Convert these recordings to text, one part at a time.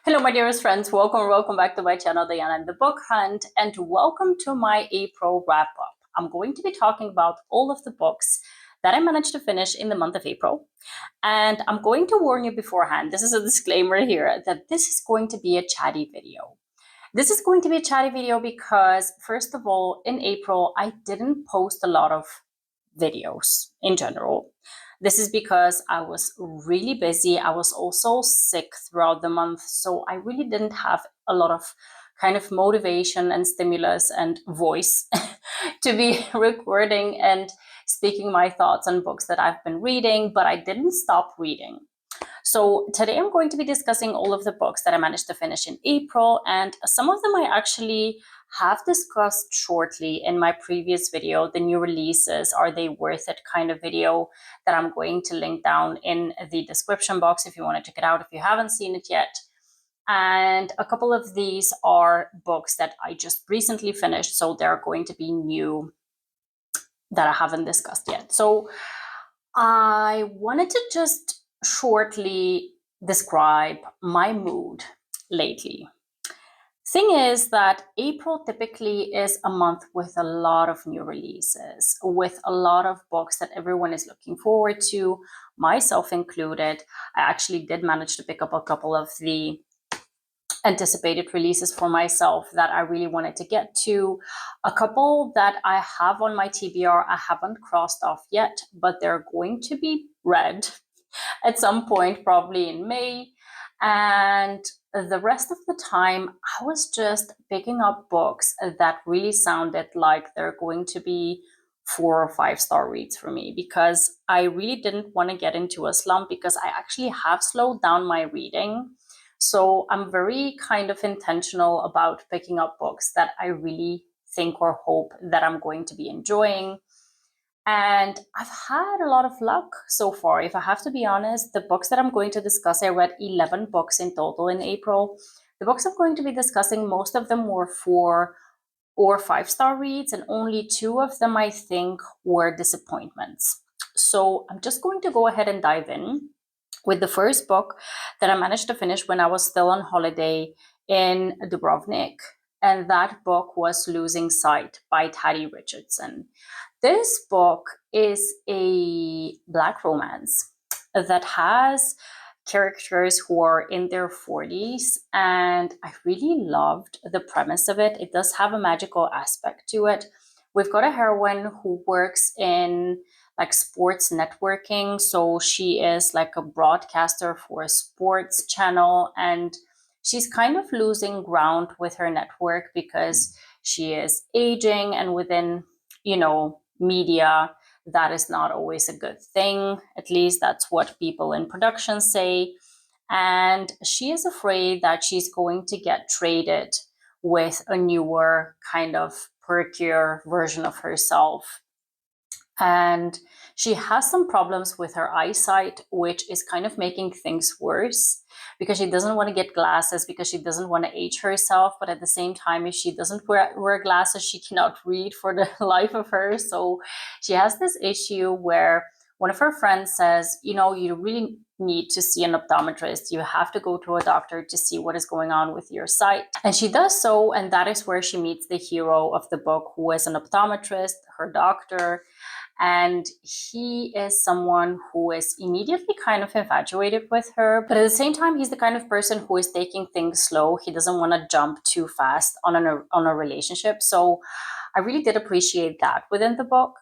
Hello, my dearest friends. Welcome back to my channel, Diana and the Book Hunt, and welcome to my April wrap-up. I'm going to be talking about all of the books that I managed to finish in the month of April. And I'm going to warn you beforehand, this is a disclaimer here, that this is going to be a chatty video. This is going to be a chatty video because, first of all, in April, I didn't post a lot of videos in general. This is because I was really busy. I was also sick throughout the month, so I really didn't have a lot of kind of motivation and stimulus and voice to be recording and speaking my thoughts on books that I've been reading, but I didn't stop reading. So today I'm going to be discussing all of the books that I managed to finish in April, and some of them I actually have discussed shortly in my previous video, the new releases, are they worth it kind of video that I'm going to link down in the description box if you want to check it out if you haven't seen it yet. And a couple of these are books that I just recently finished, so they're going to be new that I haven't discussed yet. So I wanted to just shortly describe my mood lately. Thing is that April typically is a month with a lot of new releases, with a lot of books that everyone is looking forward to, myself included. I actually did manage to pick up a couple of the anticipated releases for myself that I really wanted to get to. A couple that I have on my TBR I haven't crossed off yet, but they're going to be read at some point, probably in May. And the rest of the time, I was just picking up books that really sounded like they're going to be 4 or 5 star reads for me, because I really didn't want to get into a slump, because I actually have slowed down my reading. So I'm very kind of intentional about picking up books that I really think or hope that I'm going to be enjoying. And I've had a lot of luck so far. If I have to be honest, the books that I'm going to discuss, I read 11 books in total in April. The books I'm going to be discussing, most of them were 4 or 5 star reads, and only 2 of them I think were disappointments. So I'm just going to go ahead and dive in with the first book that I managed to finish when I was still on holiday in Dubrovnik. And that book was Losing Sight by Tati Richardson. This book is a Black romance that has characters who are in their 40s, and I really loved the premise of it. It does have a magical aspect to it. We've got a heroine who works in like sports networking, so she is like a broadcaster for a sports channel, and she's kind of losing ground with her network because she is aging, and within, media, that is not always a good thing. At least that's what people in production say. And she is afraid that she's going to get traded with a newer, kind of perkier version of herself. And she has some problems with her eyesight, which is kind of making things worse, because she doesn't want to get glasses because she doesn't want to age herself. But at the same time, if she doesn't wear glasses, she cannot read for the life of her. So she has this issue where one of her friends says, you really need to see an optometrist. You have to go to a doctor to see what is going on with your sight. And she does so, and that is where she meets the hero of the book, who is an optometrist, her doctor. And he is someone who is immediately kind of infatuated with her. But at the same time, he's the kind of person who is taking things slow. He doesn't want to jump too fast on a relationship. So I really did appreciate that within the book.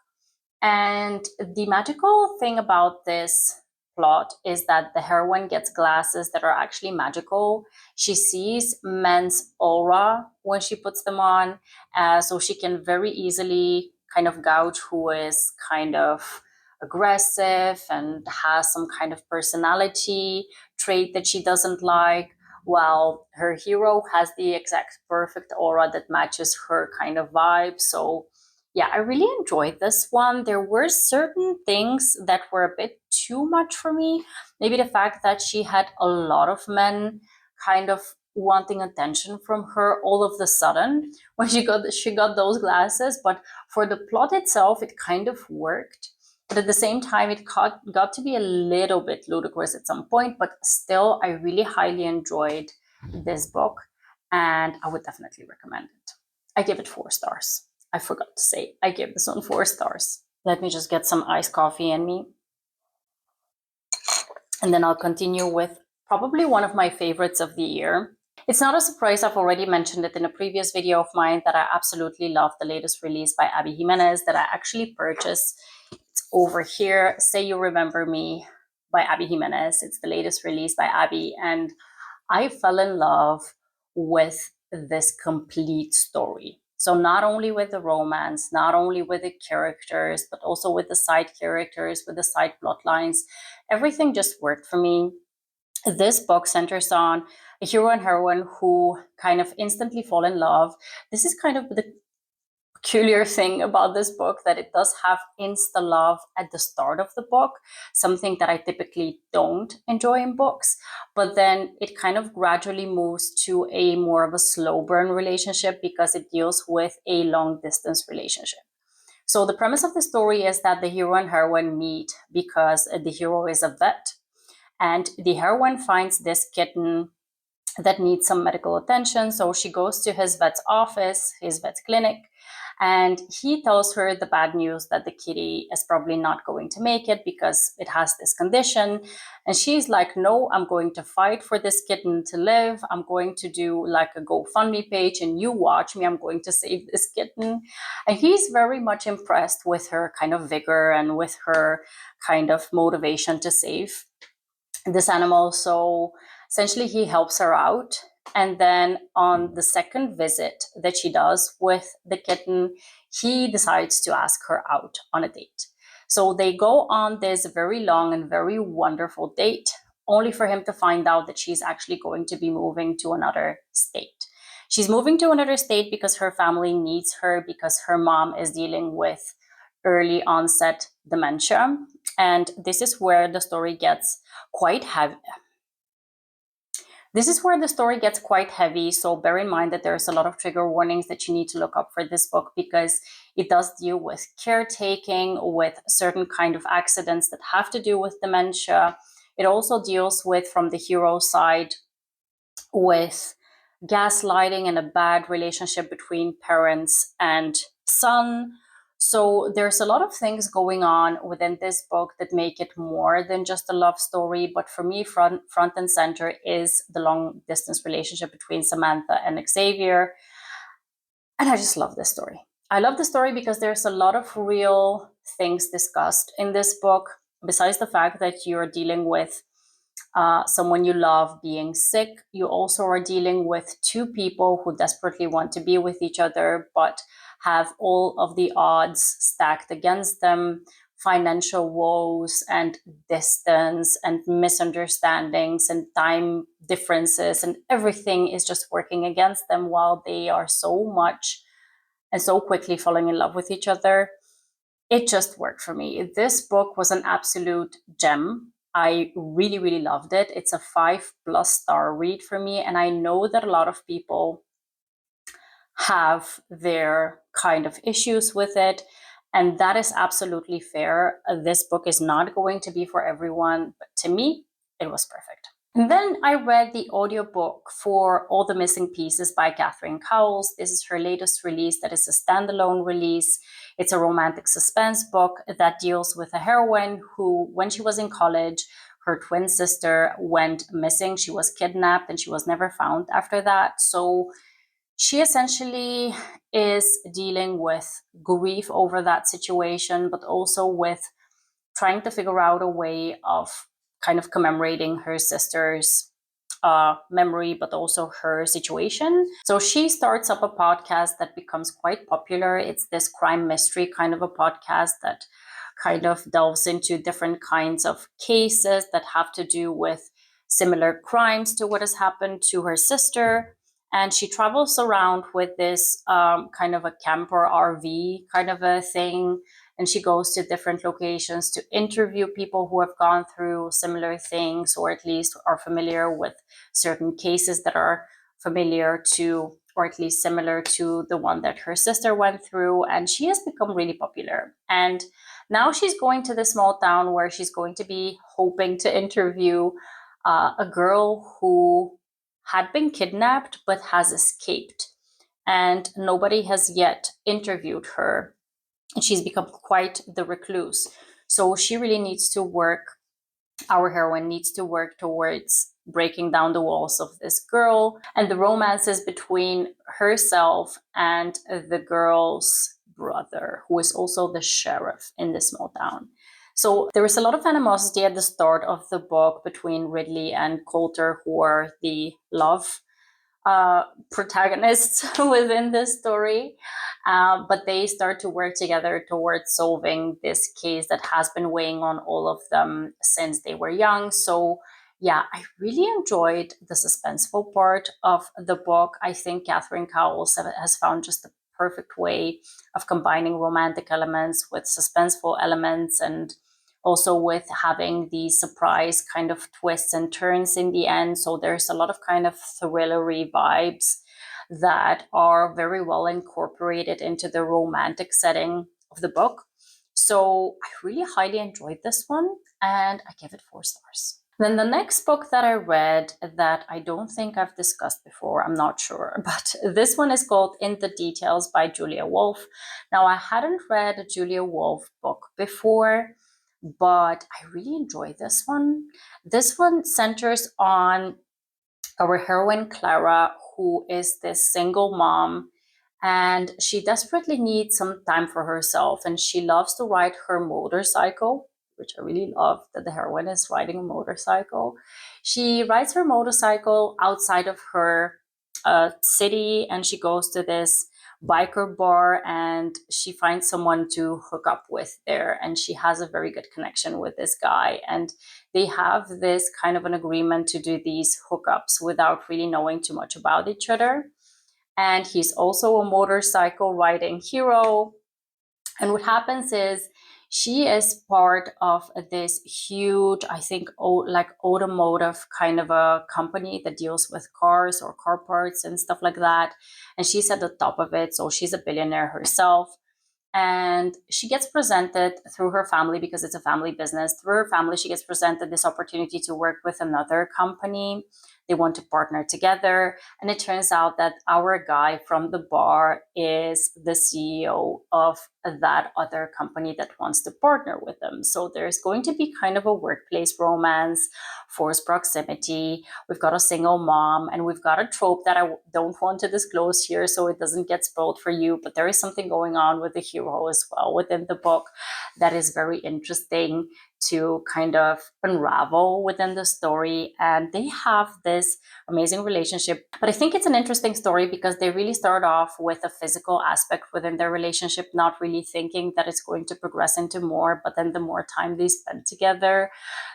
And the magical thing about this plot is that the heroine gets glasses that are actually magical. She sees men's aura when she puts them on, so she can very easily kind of gauge who is kind of aggressive and has some kind of personality trait that she doesn't like, while her hero has the exact perfect aura that matches her kind of vibe. So yeah, I really enjoyed this one. There were certain things that were a bit too much for me. Maybe the fact that she had a lot of men kind of wanting attention from her all of the sudden when she got those glasses. But for the plot itself, it kind of worked. But at the same time, it got to be a little bit ludicrous at some point. But still, I really highly enjoyed this book, and I would definitely recommend it. I give it 4 stars. I forgot to say, I give this one 4 stars. Let me just get some iced coffee in me. And then I'll continue with probably one of my favorites of the year. It's not a surprise, I've already mentioned it in a previous video of mine, that I absolutely love the latest release by Abby Jimenez that I actually purchased. It's over here, Say You Remember Me by Abby Jimenez. It's the latest release by Abby, and I fell in love with this complete story. So not only with the romance, not only with the characters, but also with the side characters, with the side plot lines. Everything just worked for me. This book centers on a hero and heroine who kind of instantly fall in love. This is kind of the peculiar thing about this book, that it does have insta love at the start of the book, something that I typically don't enjoy in books. But then it kind of gradually moves to a more of a slow burn relationship because it deals with a long distance relationship. So the premise of the story is that the hero and heroine meet because the hero is a vet, and the heroine finds this kitten that needs some medical attention. So she goes to his vet's office, his vet's clinic, and he tells her the bad news that the kitty is probably not going to make it because it has this condition. And she's like, no, I'm going to fight for this kitten to live. I'm going to do like a GoFundMe page, and you watch me, I'm going to save this kitten. And he's very much impressed with her kind of vigor and with her kind of motivation to save this animal. So essentially he helps her out. And then on the second visit that she does with the kitten, he decides to ask her out on a date. So they go on this very long and very wonderful date, only for him to find out that she's actually going to be moving to another state. She's moving to another state because her family needs her, because her mom is dealing with early onset dementia. And this is where the story gets quite heavy. So bear in mind that there's a lot of trigger warnings that you need to look up for this book, because it does deal with caretaking, with certain kind of accidents that have to do with dementia. It also deals with, from the hero side, with gaslighting and a bad relationship between parents and son. So there's a lot of things going on within this book that make it more than just a love story. But for me, front and center is the long distance relationship between Samantha and Xavier. And I just love this story. I love the story because there's a lot of real things discussed in this book, besides the fact that you're dealing with someone you love being sick. You also are dealing with two people who desperately want to be with each other, but have all of the odds stacked against them, financial woes and distance and misunderstandings and time differences, and everything is just working against them while they are so much and so quickly falling in love with each other. It just worked for me. This book was an absolute gem. I really, really loved it. It's a 5+ star read for me. And I know that a lot of people have their kind of issues with it. And that is absolutely fair. This book is not going to be for everyone, but to me, it was perfect. And then I read the audiobook for All the Missing Pieces by Catherine Cowles. This is her latest release that is a standalone release. It's a romantic suspense book that deals with a heroine who, when she was in college, her twin sister went missing. She was kidnapped and she was never found after that. So she essentially is dealing with grief over that situation, but also with trying to figure out a way of kind of commemorating her sister's memory, but also her situation. So she starts up a podcast that becomes quite popular. It's this crime mystery kind of a podcast that kind of delves into different kinds of cases that have to do with similar crimes to what has happened to her sister. And she travels around with this kind of a camper RV kind of a thing. And she goes to different locations to interview people who have gone through similar things, or at least are familiar with certain cases that are familiar to, or at least similar to, the one that her sister went through. And she has become really popular. And now she's going to this small town where she's going to be hoping to interview a girl who had been kidnapped but has escaped, and nobody has yet interviewed her. And she's become quite the recluse. So she really needs to work, our heroine needs to work towards breaking down the walls of this girl, and the romances between herself and the girl's brother, who is also the sheriff in this small town. So there is a lot of animosity at the start of the book between Ridley and Coulter, who are the love protagonists within this story. But they start to work together towards solving this case that has been weighing on all of them since they were young. So yeah, I really enjoyed the suspenseful part of the book. I think Catherine Cowles has found just the perfect way of combining romantic elements with suspenseful elements, and also with having the surprise kind of twists and turns in the end. So there's a lot of kind of thrillery vibes that are very well incorporated into the romantic setting of the book. So I really highly enjoyed this one, and I give it 4 stars. Then the next book that I read that I don't think I've discussed before, I'm not sure, but this one is called In the Details by Julia Wolf. Now, I hadn't read a Julia Wolf book before, but I really enjoy this one. This one centers on our heroine Clara, who is this single mom, and she desperately needs some time for herself, and she loves to ride her motorcycle, which I really love that the heroine is riding a motorcycle. She rides her motorcycle outside of her city, and she goes to this biker bar, and she finds someone to hook up with there, and she has a very good connection with this guy, and they have this kind of an agreement to do these hookups without really knowing too much about each other. And he's also a motorcycle riding hero. And what happens is she is part of this huge, I think, like automotive kind of a company that deals with cars or car parts and stuff like that. And she's at the top of it. So she's a billionaire herself. And she gets presented through her family, because it's a family business. Through her family, she gets presented this opportunity to work with another company. They want to partner together. And it turns out that our guy from the bar is the CEO of that other company that wants to partner with them. So there's going to be kind of a workplace romance, forced proximity. We've got a single mom, and we've got a trope that I don't want to disclose here so it doesn't get spoiled for you. But there is something going on with the hero as well within the book that is very interesting to kind of unravel within the story. And they have this amazing relationship. But I think it's an interesting story because they really start off with a physical aspect within their relationship, not really thinking that it's going to progress into more. But then the more time they spend together,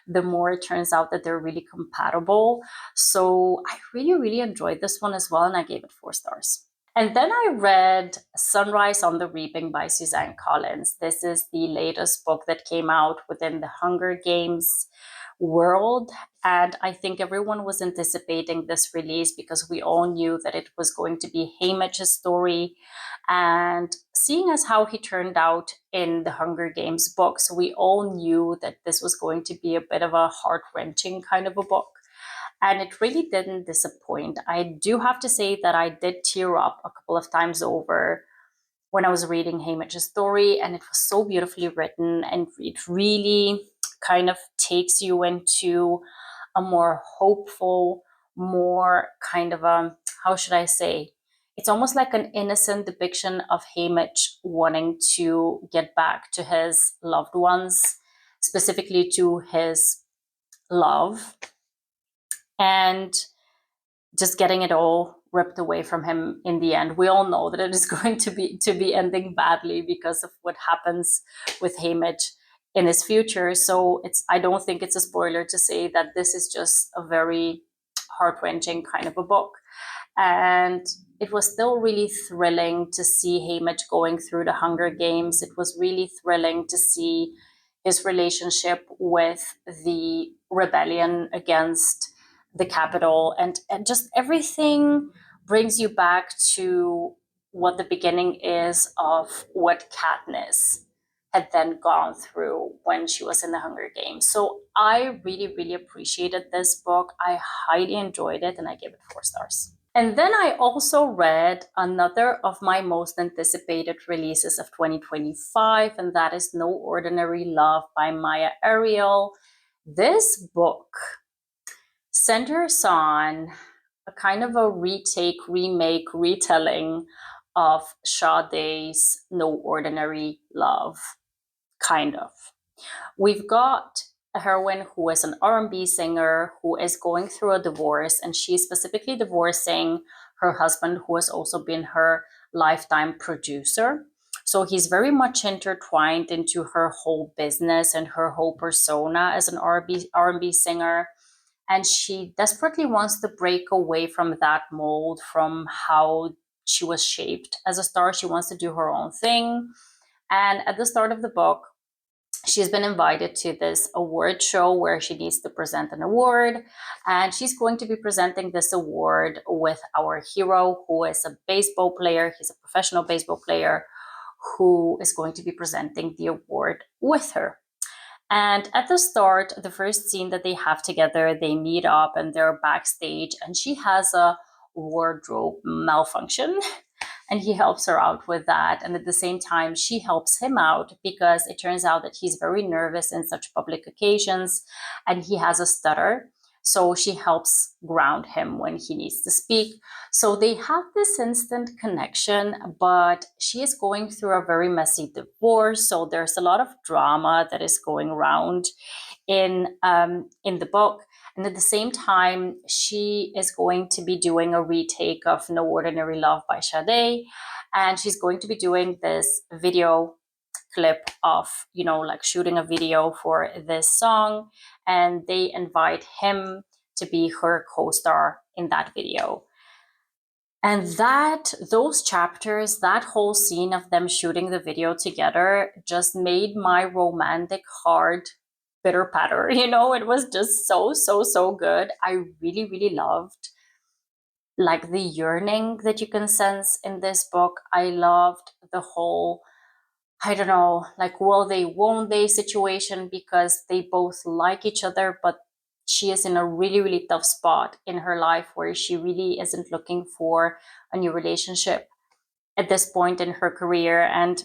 the more it turns out that they're really compatible. So I really, really enjoyed this one as well, and I gave it 4 stars. And then I read Sunrise on the Reaping by Suzanne Collins. This is the latest book that came out within the Hunger Games world. And I think everyone was anticipating this release because we all knew that it was going to be Haymitch's story. And seeing as how he turned out in the Hunger Games books, we all knew that this was going to be a bit of a heart-wrenching kind of a book. And it really didn't disappoint. I do have to say that I did tear up a couple of times over when I was reading Haymitch's story, and it was so beautifully written, and it really kind of takes you into a more hopeful, more kind of a, how should I say, it's almost like an innocent depiction of Haymitch wanting to get back to his loved ones, specifically to his love, and just getting it all ripped away from him in the end. We all know that it is going to be ending badly because of what happens with Haymitch in his future. So I don't think it's a spoiler to say that this is just a very heart-wrenching kind of a book. And it was still really thrilling to see Haymitch going through the Hunger Games. It was really thrilling to see his relationship with the rebellion against the capital, and just everything brings you back to what the beginning is of what Katniss had then gone through when she was in the Hunger Games. So I really, really appreciated this book. I highly enjoyed it and I gave it 4 stars. And then I also read another of my most anticipated releases of 2025, and that is No Ordinary Love by Maya Ariel. This book centers on a kind of a retake, remake, retelling of Sade's No Ordinary Love, kind of. We've got a heroine who is an R&B singer who is going through a divorce, and she's specifically divorcing her husband, who has also been her lifetime producer. So he's very much intertwined into her whole business and her whole persona as an R&B singer. And she desperately wants to break away from that mold, from how she was shaped as a star. She wants to do her own thing. And at the start of the book, she's been invited to this award show where she needs to present an award. And she's going to be presenting this award with our hero, who is a baseball player. He's a professional baseball player who is going to be presenting the award with her. And at the start, the first scene that they have together, they meet up and they're backstage, and she has a wardrobe malfunction. And he helps her out with that. And at the same time, she helps him out because it turns out that he's very nervous in such public occasions and he has a stutter. So she helps ground him when he needs to speak. So they have this instant connection, but she is going through a very messy divorce. So there's a lot of drama that is going around in the book. And at the same time, she is going to be doing a retake of No Ordinary Love by Sade. And she's going to be doing this video clip of, like shooting a video for this song. And they invite him to be her co-star in that video. And those chapters, that whole scene of them shooting the video together just made my romantic heart pitter patter. It was just so good. I really, really loved like the yearning that you can sense in this book. I loved the whole, I don't know, like will they, won't they situation, because they both like each other, but she is in a really, really tough spot in her life where she really isn't looking for a new relationship at this point in her career. And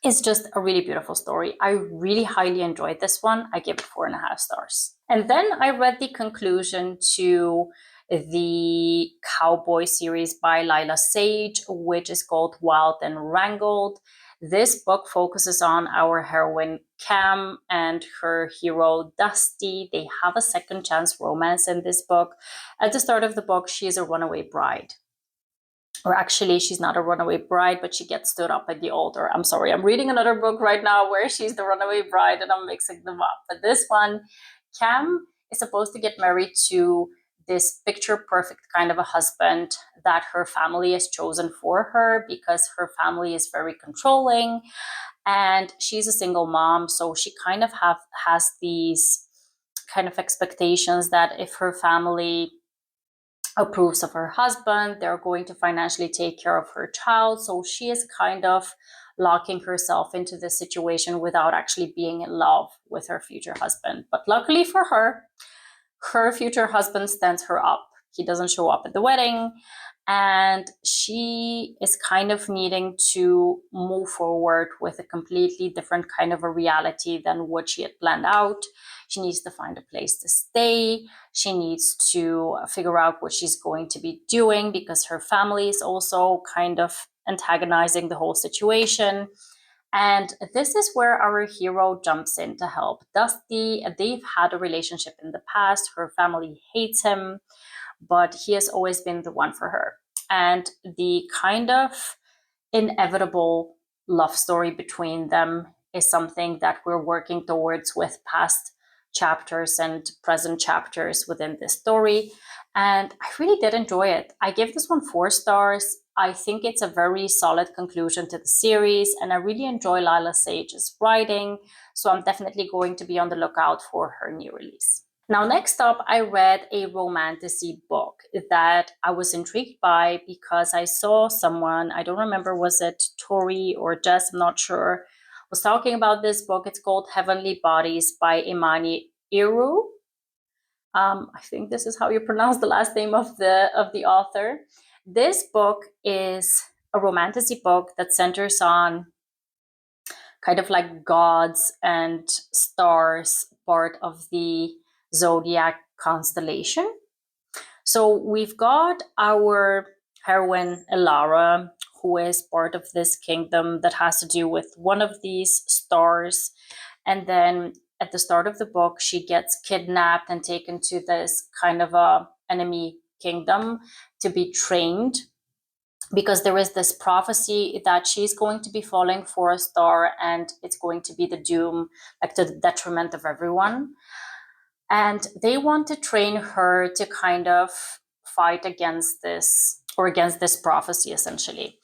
it's just a really beautiful story. I really highly enjoyed this one. I give it 4.5 stars. And then I read the conclusion to the Cowboy series by Lila Sage, which is called Wild and Wrangled. This book focuses on our heroine Cam and her hero Dusty. They have a second chance romance in this book. At the start of the book, she is a runaway bride. Or actually, she's not a runaway bride, but she gets stood up at the altar. I'm sorry, I'm reading another book right now where she's the runaway bride and I'm mixing them up. But this one, Cam is supposed to get married to this picture perfect kind of a husband that her family has chosen for her because her family is very controlling and she's a single mom. So she kind of has these kind of expectations that if her family approves of her husband, they're going to financially take care of her child. So she is kind of locking herself into this situation without actually being in love with her future husband. But luckily for her, her future husband stands her up. He doesn't show up at the wedding, and she is kind of needing to move forward with a completely different kind of a reality than what she had planned out. She needs to find a place to stay. She needs to figure out what she's going to be doing because her family is also kind of antagonizing the whole situation. And this is where our hero jumps in to help. Dusty, they've had a relationship in the past. Her family hates him, but he has always been the one for her. And the kind of inevitable love story between them is something that we're working towards with past chapters and present chapters within this story. And I really did enjoy it. I give this one 4 stars. I think it's a very solid conclusion to the series, and I really enjoy Lila Sage's writing. So I'm definitely going to be on the lookout for her new release. Now, next up, I read a romantasy book that I was intrigued by because I saw someone, I don't remember, was it Tori or Jess, I'm not sure, was talking about this book. It's called Heavenly Bodies by Imani Iru. I think this is how you pronounce the last name of the author. This book is a romantasy book that centers on kind of like gods and stars, part of the zodiac constellation. So we've got our heroine Elara, who is part of this kingdom that has to do with one of these stars. And then at the start of the book, she gets kidnapped and taken to this kind of a enemy kingdom to be trained, because there is this prophecy that she's going to be falling for a star and it's going to be the doom, like to the detriment of everyone. And they want to train her to kind of fight against this, or against this prophecy, essentially.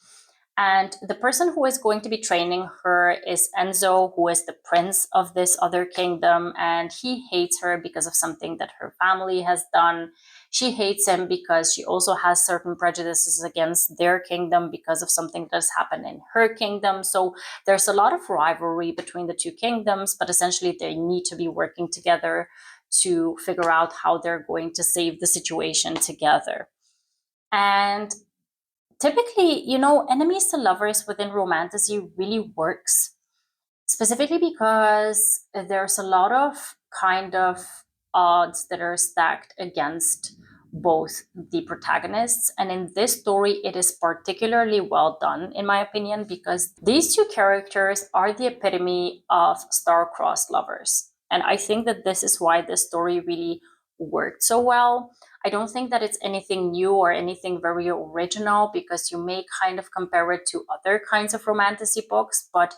And the person who is going to be training her is Enzo, who is the prince of this other kingdom. And he hates her because of something that her family has done. She hates him because she also has certain prejudices against their kingdom because of something that has happened in her kingdom. So there's a lot of rivalry between the two kingdoms, but essentially they need to be working together to figure out how they're going to save the situation together. And typically, enemies to lovers within romantasy really works, specifically because there's a lot of kind of odds that are stacked against both the protagonists. And in this story, it is particularly well done, in my opinion, because these two characters are the epitome of star-crossed lovers. And I think that this is why this story really worked so well. I don't think that it's anything new or anything very original, because you may kind of compare it to other kinds of romantasy books, but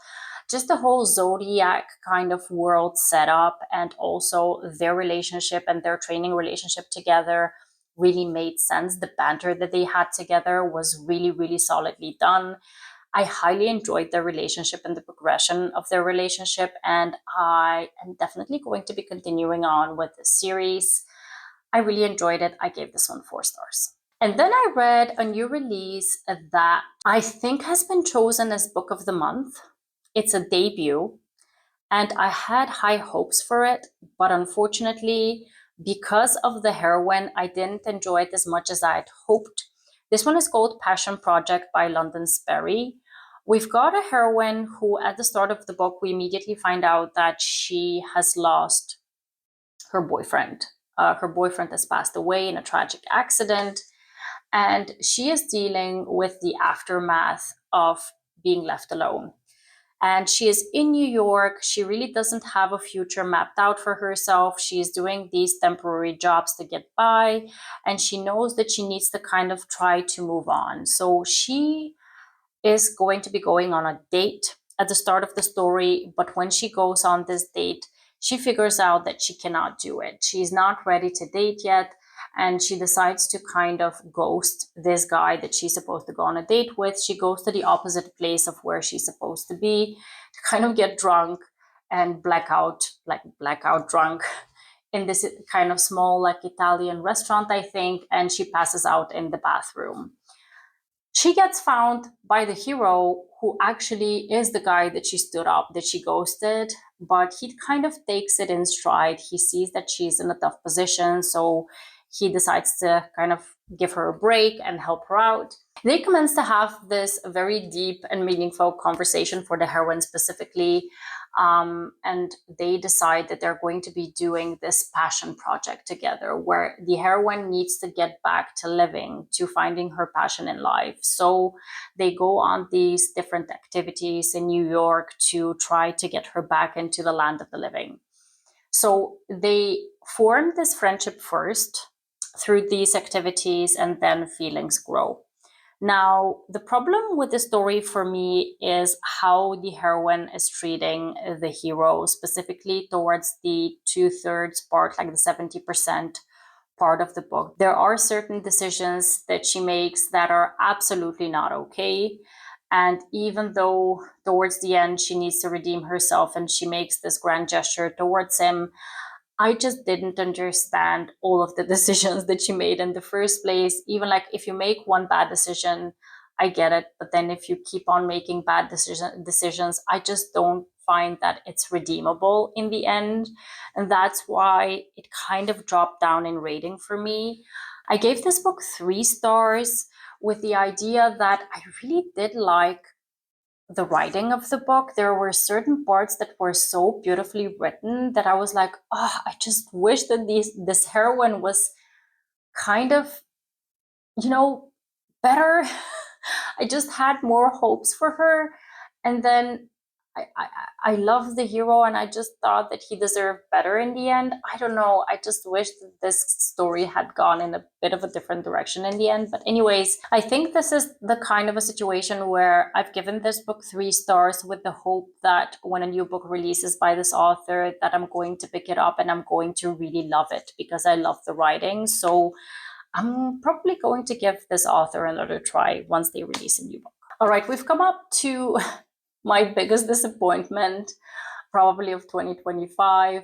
just the whole zodiac kind of world setup, and also their relationship and their training relationship together really made sense. The banter that they had together was really, really solidly done. I highly enjoyed their relationship and the progression of their relationship, and I am definitely going to be continuing on with the series. I really enjoyed it. I gave this one 4 stars. And then I read a new release that I think has been chosen as Book of the Month. It's a debut, and I had high hopes for it, but unfortunately, because of the heroine, I didn't enjoy it as much as I had hoped. This one is called Passion Project by London Sperry. We've got a heroine who, at the start of the book, we immediately find out that she has lost her boyfriend. Her boyfriend has passed away in a tragic accident, and she is dealing with the aftermath of being left alone. And she is in New York. She really doesn't have a future mapped out for herself. She's doing these temporary jobs to get by, and she knows that she needs to kind of try to move on. So she is going to be going on a date at the start of the story, but when she goes on this date, she figures out that she cannot do it. She's not ready to date yet, and she decides to kind of ghost this guy that she's supposed to go on a date with. She goes to the opposite place of where she's supposed to be to kind of get drunk and blackout drunk in this kind of small, like, Italian restaurant, I think, and she passes out in the bathroom. She gets found by the hero, who actually is the guy that she stood up, that she ghosted, but he kind of takes it in stride. He sees that she's in a tough position, so he decides to kind of give her a break and help her out. They commence to have this very deep and meaningful conversation for the heroine specifically, and they decide that they're going to be doing this passion project together, where the heroine needs to get back to living, to finding her passion in life. So they go on these different activities in New York to try to get her back into the land of the living. So they form this friendship first through these activities, and then feelings grow. Now, the problem with the story for me is how the heroine is treating the hero, specifically towards the 2/3 part, like the 70% part of the book. There are certain decisions that she makes that are absolutely not okay. And even though towards the end she needs to redeem herself and she makes this grand gesture towards him, I just didn't understand all of the decisions that she made in the first place. Even like, if you make one bad decision, I get it. But then if you keep on making bad decisions, I just don't find that it's redeemable in the end. And that's why it kind of dropped down in rating for me. I gave this book 3 stars with the idea that I really did like the writing of the book. There were certain parts that were so beautifully written that I was like, oh, I just wish that this heroine was kind of, better. I just had more hopes for her. And then I love the hero, and I just thought that he deserved better in the end. I don't know. I just wish that this story had gone in a bit of a different direction in the end. But anyways, I think this is the kind of a situation where I've given this book 3 stars with the hope that when a new book releases by this author, that I'm going to pick it up and I'm going to really love it because I love the writing. So I'm probably going to give this author another try once they release a new book. All right, we've come up to my biggest disappointment, probably of 2025.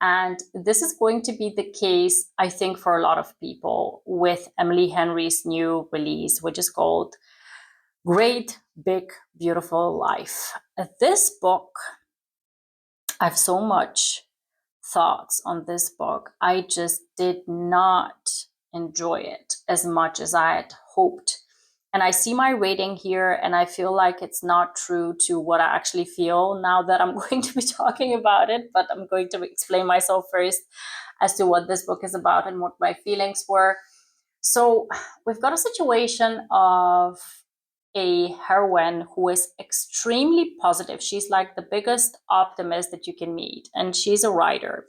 And this is going to be the case, I think, for a lot of people with Emily Henry's new release, which is called Great Big Beautiful Life. This book, I have so much thoughts on this book. I just did not enjoy it as much as I had hoped. And I see my rating here, and I feel like it's not true to what I actually feel now that I'm going to be talking about it, but I'm going to explain myself first as to what this book is about and what my feelings were. So we've got a situation of a heroine who is extremely positive. She's like the biggest optimist that you can meet, and she's a writer.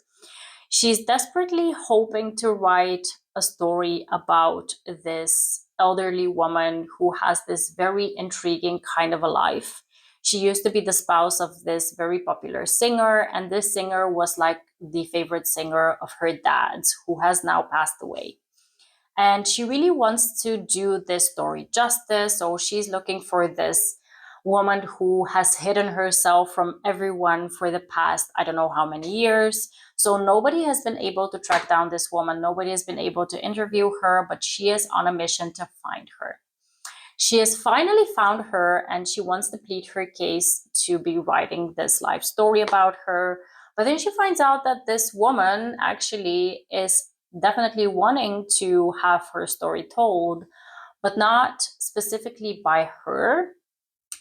She's desperately hoping to write a story about this elderly woman who has this very intriguing kind of a life. She used to be the spouse of this very popular singer, and this singer was like the favorite singer of her dad's, who has now passed away. And she really wants to do this story justice. So she's looking for this woman who has hidden herself from everyone for the past, I don't know how many years. So nobody has been able to track down this woman. Nobody has been able to interview her, but she is on a mission to find her. She has finally found her, and she wants to plead her case to be writing this life story about her. But then she finds out that this woman actually is definitely wanting to have her story told, but not specifically by her.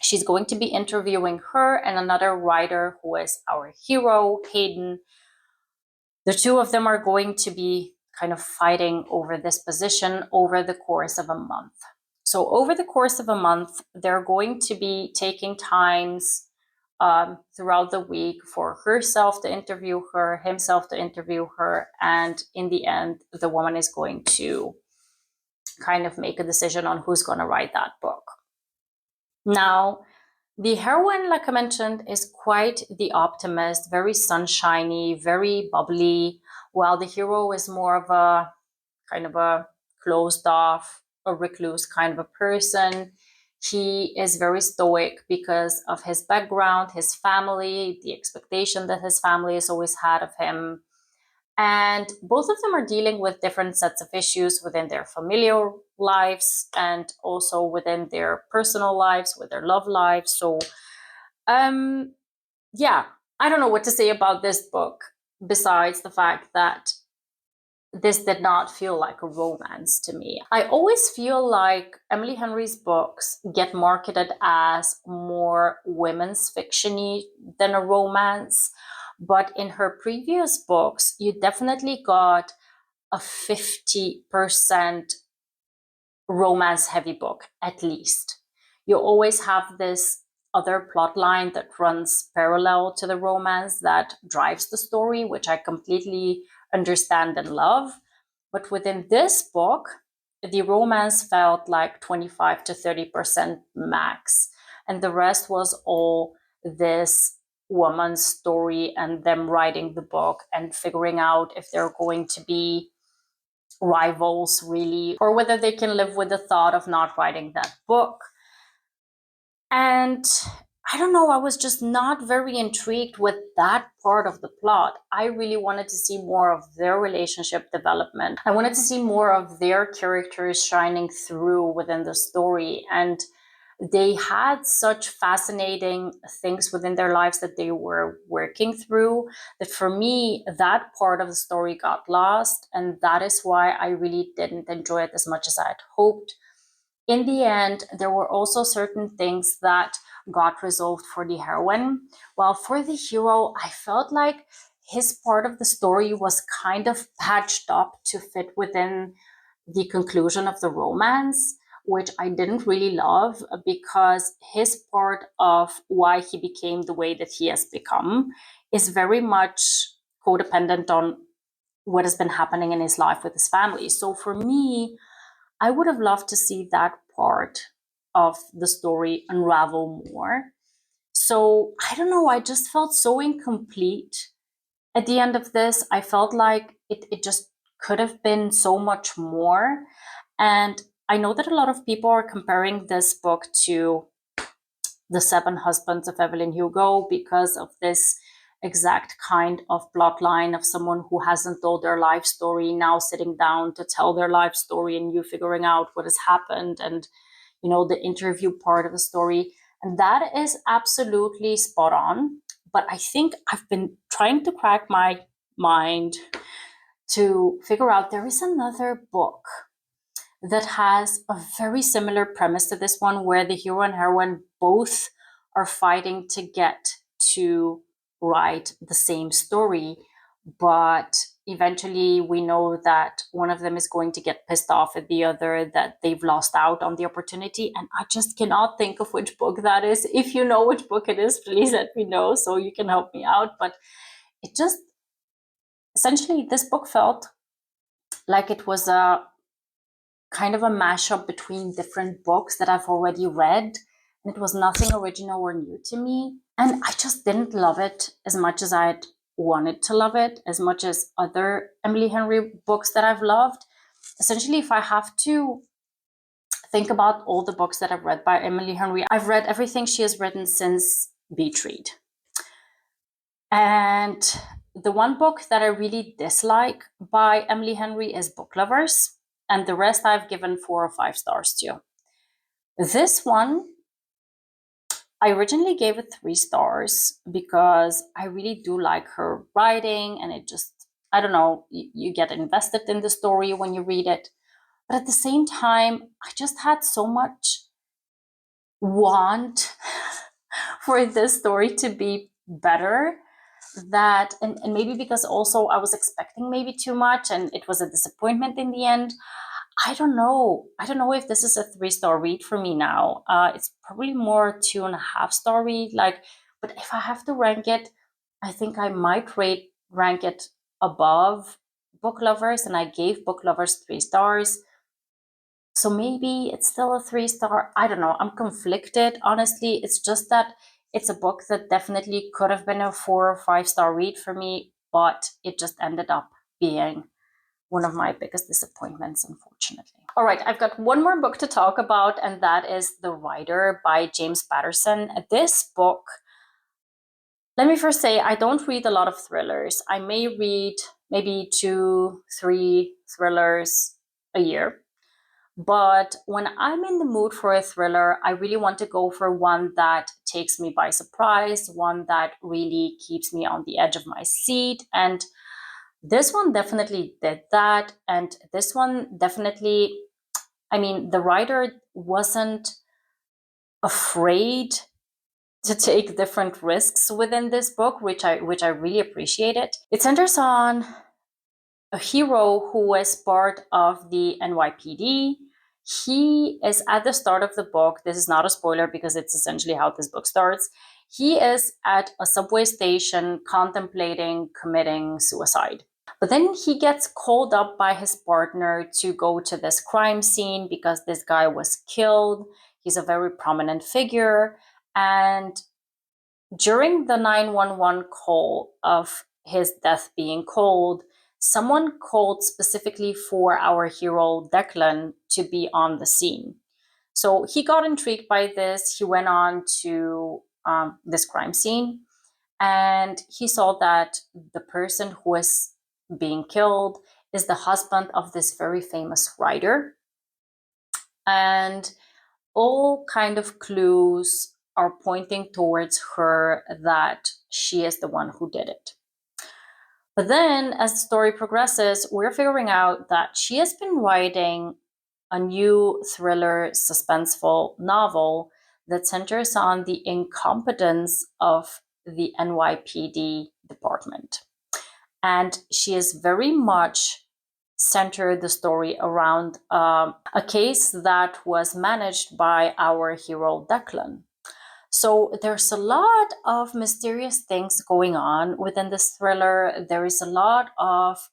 She's going to be interviewing her and another writer who is our hero, Hayden. The two of them are going to be kind of fighting over this position over the course of a month. So over the course of a month, they're going to be taking times throughout the week for herself to interview her, himself to interview her, and in the end, the woman is going to kind of make a decision on who's going to write that book. Now, the heroine, like I mentioned, is quite the optimist, very sunshiny, very bubbly, while the hero is more of a kind of a closed off, a recluse kind of a person. He is very stoic because of his background, his family, the expectation that his family has always had of him. And both of them are dealing with different sets of issues within their familial lives and also within their personal lives, with their love lives. So, yeah, I don't know what to say about this book besides the fact that this did not feel like a romance to me. I always feel like Emily Henry's books get marketed as more women's fiction-y than a romance. But in her previous books, you definitely got a 50% romance heavy book, at least. You always have this other plot line that runs parallel to the romance that drives the story, which I completely understand and love. But within this book, the romance felt like 25 to 30% max. And the rest was all this woman's story and them writing the book and figuring out if they're going to be rivals really, or whether they can live with the thought of not writing that book. And I don't know, I was just not very intrigued with that part of the plot. I really wanted to see more of their relationship development. I wanted to see more of their characters shining through within the story. And they had such fascinating things within their lives that they were working through, that for me, that part of the story got lost. And that is why I really didn't enjoy it as much as I had hoped. In the end, there were also certain things that got resolved for the heroine. While for the hero, I felt like his part of the story was kind of patched up to fit within the conclusion of the romance, which I didn't really love, because his part of why he became the way that he has become is very much codependent on what has been happening in his life with his family. So for me, I would have loved to see that part of the story unravel more. So I don't know, I just felt so incomplete at the end of this. I felt like it just could have been so much more. And I know that a lot of people are comparing this book to The Seven Husbands of Evelyn Hugo because of this exact kind of plot line of someone who hasn't told their life story now sitting down to tell their life story, and you figuring out what has happened, and the interview part of the story. And that is absolutely spot on. But I think I've been trying to crack my mind to figure out, there is another book that has a very similar premise to this one, where the hero and heroine both are fighting to get to write the same story. But eventually we know that one of them is going to get pissed off at the other, that they've lost out on the opportunity. And I just cannot think of which book that is. If you know which book it is, please let me know so you can help me out. But it just, essentially, this book felt like it was a kind of a mashup between different books that I've already read. And it was nothing original or new to me. And I just didn't love it as much as I'd wanted to love it, as much as other Emily Henry books that I've loved. Essentially, if I have to think about all the books that I've read by Emily Henry, I've read everything she has written since Beach Read. And the one book that I really dislike by Emily Henry is Booklovers, and the rest I've given 4 or 5 stars to. This one, I originally gave it 3 stars because I really do like her writing, and it just, I don't know, you get invested in the story when you read it. But at the same time, I just had so much want for this story to be better, that, and maybe because also I was expecting maybe too much and it was a disappointment in the end. I don't know if this is a 3-star read for me now. It's probably more 2.5-star read. But if I have to rank it, I think I might rank it above Booklovers, and I gave Booklovers 3 stars. So maybe it's still a 3-star. I don't know. I'm conflicted, honestly. It's just that it's a book that definitely could have been a 4 or 5-star read for me, but it just ended up being one of my biggest disappointments, unfortunately. All right, I've got one more book to talk about, and that is The Writer by James Patterson. This book, let me first say, I don't read a lot of thrillers. I may read maybe 2, 3 thrillers a year. But when I'm in the mood for a thriller, I really want to go for one that takes me by surprise, one that really keeps me on the edge of my seat. And this one definitely did that. And this one definitely, the writer wasn't afraid to take different risks within this book, which I really appreciated. It centers on a hero who is part of the NYPD. He is at the start of the book. This is not a spoiler because it's essentially how this book starts. He is at a subway station contemplating committing suicide. But then he gets called up by his partner to go to this crime scene because this guy was killed. He's a very prominent figure. And during the 911 call of his death being called, someone called specifically for our hero Declan to be on the scene. So he got intrigued by this. He went on to this crime scene, and he saw that the person who is being killed is the husband of this very famous writer. And all kind of clues are pointing towards her, that she is the one who did it. But then as the story progresses, we're figuring out that she has been writing a new thriller suspenseful novel that centers on the incompetence of the NYPD department. And she has very much centered the story around a case that was managed by our hero Declan. So there's a lot of mysterious things going on within this thriller. There is a lot of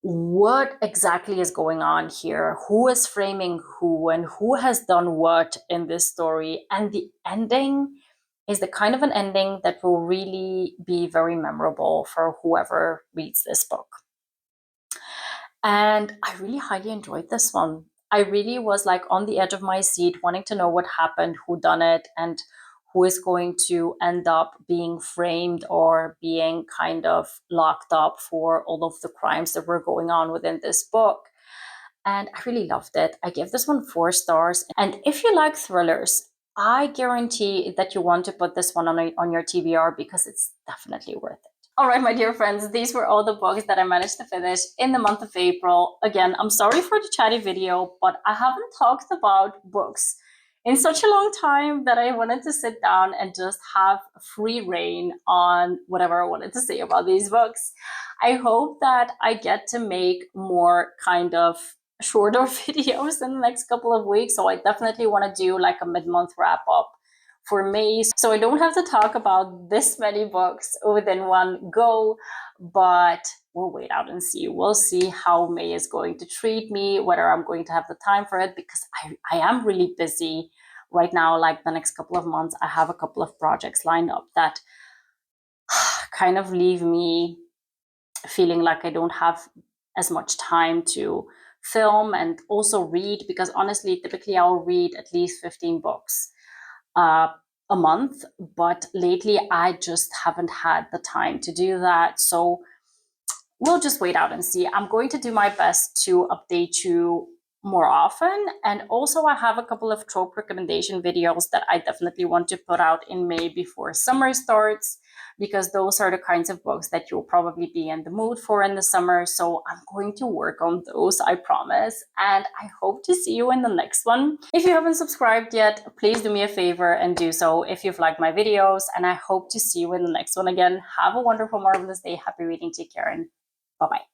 what exactly is going on here, who is framing who, and who has done what in this story. And the ending is the kind of an ending that will really be very memorable for whoever reads this book. And I really highly enjoyed this one. I really was like on the edge of my seat, wanting to know what happened, who done it, and who is going to end up being framed or being kind of locked up for all of the crimes that were going on within this book. And I really loved it. I gave this one 4 stars. And if you like thrillers, I guarantee that you want to put this one on your TBR, because it's definitely worth it. All right, my dear friends, these were all the books that I managed to finish in the month of April. Again, I'm sorry for the chatty video, but I haven't talked about books in such a long time that I wanted to sit down and just have free reign on whatever I wanted to say about these books. I hope that I get to make more kind of shorter videos in the next couple of weeks. So I definitely want to do like a mid-month wrap up for May, so I don't have to talk about this many books within one go, but we'll wait out and see. We'll see how May is going to treat me, whether I'm going to have the time for it, because I am really busy right now. Like the next couple of months, I have a couple of projects lined up that kind of leave me feeling like I don't have as much time to film and also read, because honestly, typically I'll read at least 15 books a month, but lately I just haven't had the time to do that. So we'll just wait out and see. I'm going to do my best to update you more often. And also I have a couple of trope recommendation videos that I definitely want to put out in May before summer starts, because those are the kinds of books that you'll probably be in the mood for in the summer. So I'm going to work on those, I promise. And I hope to see you in the next one. If you haven't subscribed yet, please do me a favor and do so if you've liked my videos. And I hope to see you in the next one again. Have a wonderful, marvelous day. Happy reading. Take care, and bye-bye.